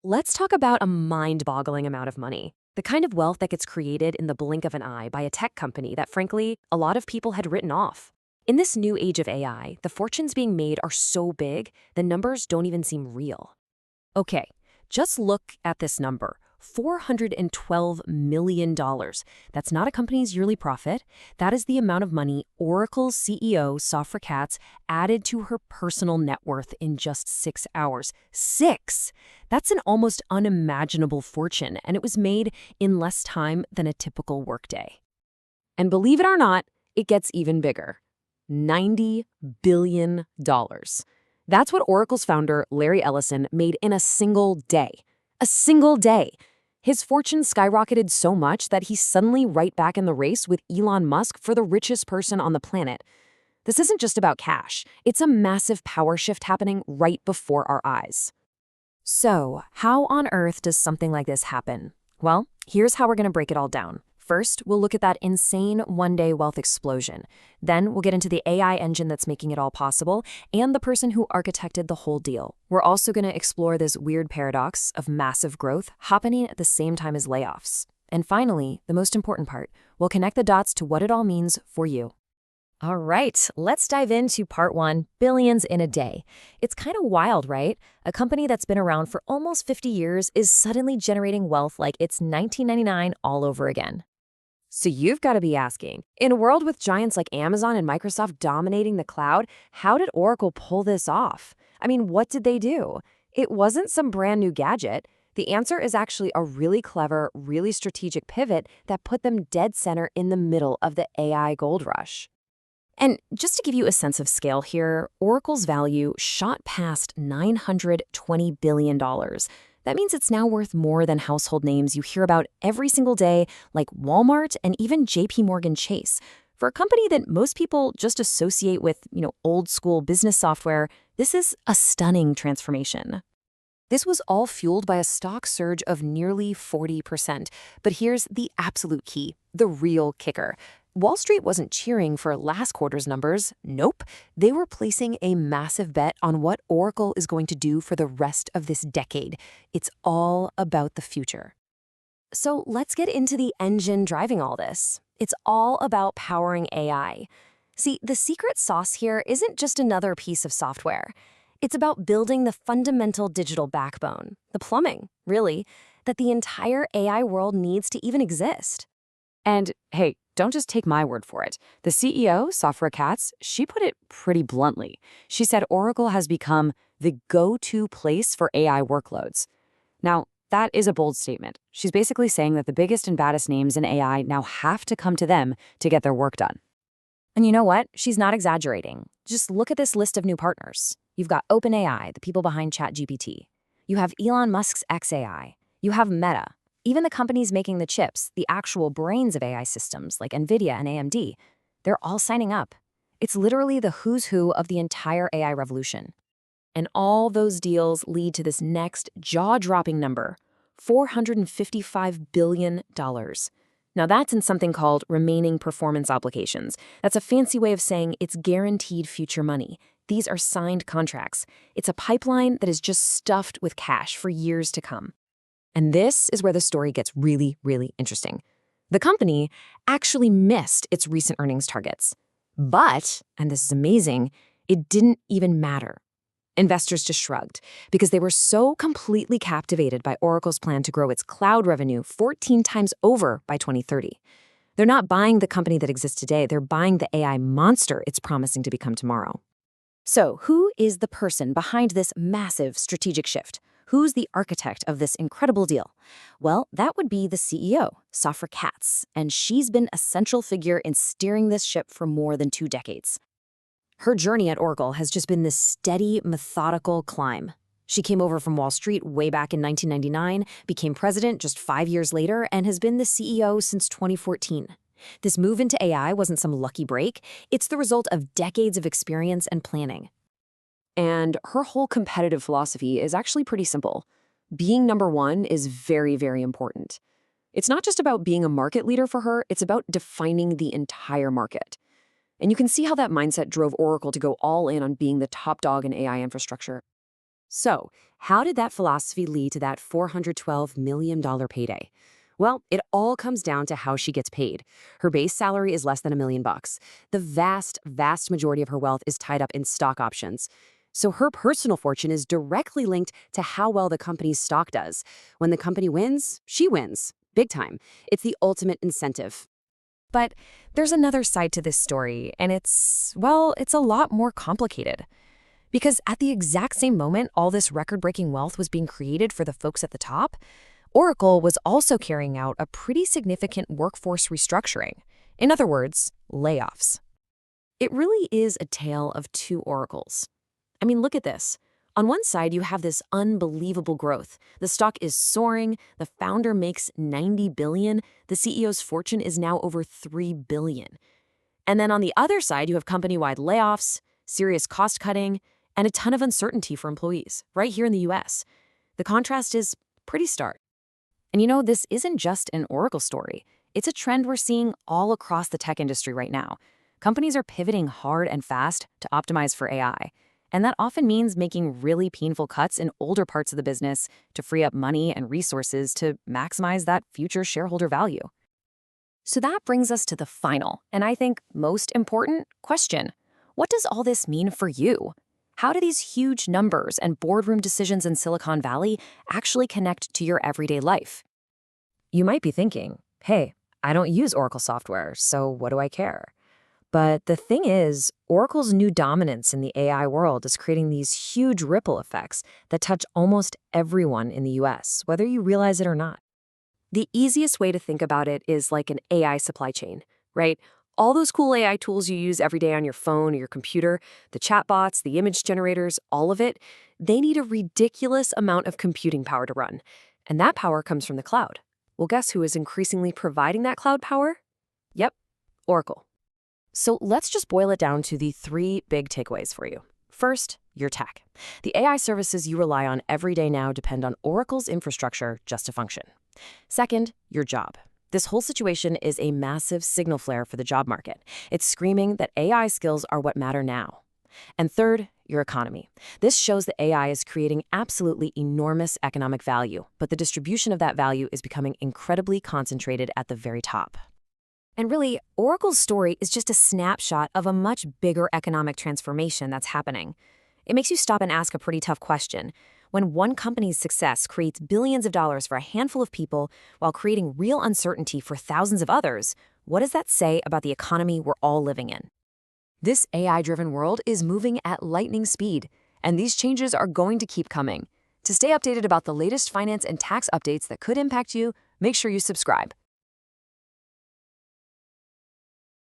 Let's talk about a mind-boggling amount of money. The kind of wealth that gets created in the blink of an eye by a tech company that, frankly, a lot of people had written off. In this new age of AI, the fortunes being made are so big, the numbers don't even seem real. Okay, just look at this number. $412 million. That's not a company's yearly profit. That is the amount of money Oracle's CEO, Safra Catz, added to her personal net worth in just 6 hours. 6! That's an almost unimaginable fortune, and it was made in less time than a typical workday. And believe it or not, it gets even bigger. $90 billion. That's what Oracle's founder, Larry Ellison, made in a single day. A single day. His fortune skyrocketed so much that he's suddenly right back in the race with Elon Musk for the richest person on the planet. This isn't just about cash. It's a massive power shift happening right before our eyes. So, how on earth does something like this happen? Well, here's how we're going to break it all down. First, we'll look at that insane one-day wealth explosion. Then we'll get into the AI engine that's making it all possible and the person who architected the whole deal. We're also going to explore this weird paradox of massive growth happening at the same time as layoffs. And finally, the most important part, we'll connect the dots to what it all means for you. All right, let's dive into part one, billions in a day. It's kind of wild, right? A company that's been around for almost 50 years is suddenly generating wealth like it's 1999 all over again. So you've got to be asking, in a world with giants like Amazon and Microsoft dominating the cloud, how did Oracle pull this off? I mean, what did they do? It wasn't some brand new gadget. The answer is actually a really clever, really strategic pivot that put them dead center in the middle of the AI gold rush. And just to give you a sense of scale here, Oracle's value shot past $920 billion. That means it's now worth more than household names you hear about every single day, like Walmart and even JPMorgan Chase. For a company that most people just associate with, old school business software, this is a stunning transformation. This was all fueled by a stock surge of nearly 40%. But here's the absolute key, the real kicker. Wall Street wasn't cheering for last quarter's numbers. Nope. They were placing a massive bet on what Oracle is going to do for the rest of this decade. It's all about the future. So let's get into the engine driving all this. It's all about powering AI. See, the secret sauce here isn't just another piece of software. It's about building the fundamental digital backbone, the plumbing, really, that the entire AI world needs to even exist. And hey, don't just take my word for it. The CEO, Safra Catz, she put it pretty bluntly. She said Oracle has become the go-to place for AI workloads. Now, that is a bold statement. She's basically saying that the biggest and baddest names in AI now have to come to them to get their work done. And you know what? She's not exaggerating. Just look at this list of new partners. You've got OpenAI, the people behind ChatGPT. You have Elon Musk's xAI. You have Meta. Even the companies making the chips, the actual brains of AI systems like NVIDIA and AMD, they're all signing up. It's literally the who's who of the entire AI revolution. And all those deals lead to this next jaw-dropping number, $455 billion. Now that's in something called remaining performance obligations. That's a fancy way of saying it's guaranteed future money. These are signed contracts. It's a pipeline that is just stuffed with cash for years to come. And this is where the story gets really, really interesting. The company actually missed its recent earnings targets. But, and this is amazing, it didn't even matter. Investors just shrugged because they were so completely captivated by Oracle's plan to grow its cloud revenue 14 times over by 2030. They're not buying the company that exists today, they're buying the AI monster it's promising to become tomorrow. So, who is the person behind this massive strategic shift? Who's the architect of this incredible deal? Well, that would be the CEO, Safra Catz, and she's been a central figure in steering this ship for more than 2 decades. Her journey at Oracle has just been this steady, methodical climb. She came over from Wall Street way back in 1999, became president just 5 years later, and has been the CEO since 2014. This move into AI wasn't some lucky break. It's the result of decades of experience and planning. And her whole competitive philosophy is actually pretty simple. Being number one is very, very important. It's not just about being a market leader for her, it's about defining the entire market. And you can see how that mindset drove Oracle to go all in on being the top dog in AI infrastructure. So, how did that philosophy lead to that $412 million payday? Well, it all comes down to how she gets paid. Her base salary is less than $1 million. The vast majority of her wealth is tied up in stock options. So her personal fortune is directly linked to how well the company's stock does. When the company wins, she wins. Big time. It's the ultimate incentive. But there's another side to this story, and it's a lot more complicated. Because at the exact same moment all this record-breaking wealth was being created for the folks at the top, Oracle was also carrying out a pretty significant workforce restructuring. In other words, layoffs. It really is a tale of two oracles. I mean, look at this. On one side, you have this unbelievable growth. The stock is soaring, the founder makes $90 billion, the CEO's fortune is now over $3 billion. And then on the other side, you have company-wide layoffs, serious cost cutting, and a ton of uncertainty for employees, right here in the US. The contrast is pretty stark. And this isn't just an Oracle story. It's a trend we're seeing all across the tech industry right now. Companies are pivoting hard and fast to optimize for AI. And that often means making really painful cuts in older parts of the business to free up money and resources to maximize that future shareholder value. So that brings us to the final, and I think most important question. What does all this mean for you? How do these huge numbers and boardroom decisions in Silicon Valley actually connect to your everyday life? You might be thinking, hey, I don't use Oracle software, so what do I care? But the thing is, Oracle's new dominance in the AI world is creating these huge ripple effects that touch almost everyone in the US, whether you realize it or not. The easiest way to think about it is like an AI supply chain, right? All those cool AI tools you use every day on your phone or your computer, the chatbots, the image generators, all of it, they need a ridiculous amount of computing power to run. And that power comes from the cloud. Well, guess who is increasingly providing that cloud power? Yep, Oracle. So let's just boil it down to the three big takeaways for you. First, your tech. The AI services you rely on every day now depend on Oracle's infrastructure just to function. Second, your job. This whole situation is a massive signal flare for the job market. It's screaming that AI skills are what matter now. And third, your economy. This shows that AI is creating absolutely enormous economic value, but the distribution of that value is becoming incredibly concentrated at the very top. And really, Oracle's story is just a snapshot of a much bigger economic transformation that's happening. It makes you stop and ask a pretty tough question. When one company's success creates billions of dollars for a handful of people while creating real uncertainty for thousands of others, what does that say about the economy we're all living in? This AI-driven world is moving at lightning speed, and these changes are going to keep coming. To stay updated about the latest finance and tax updates that could impact you, make sure you subscribe.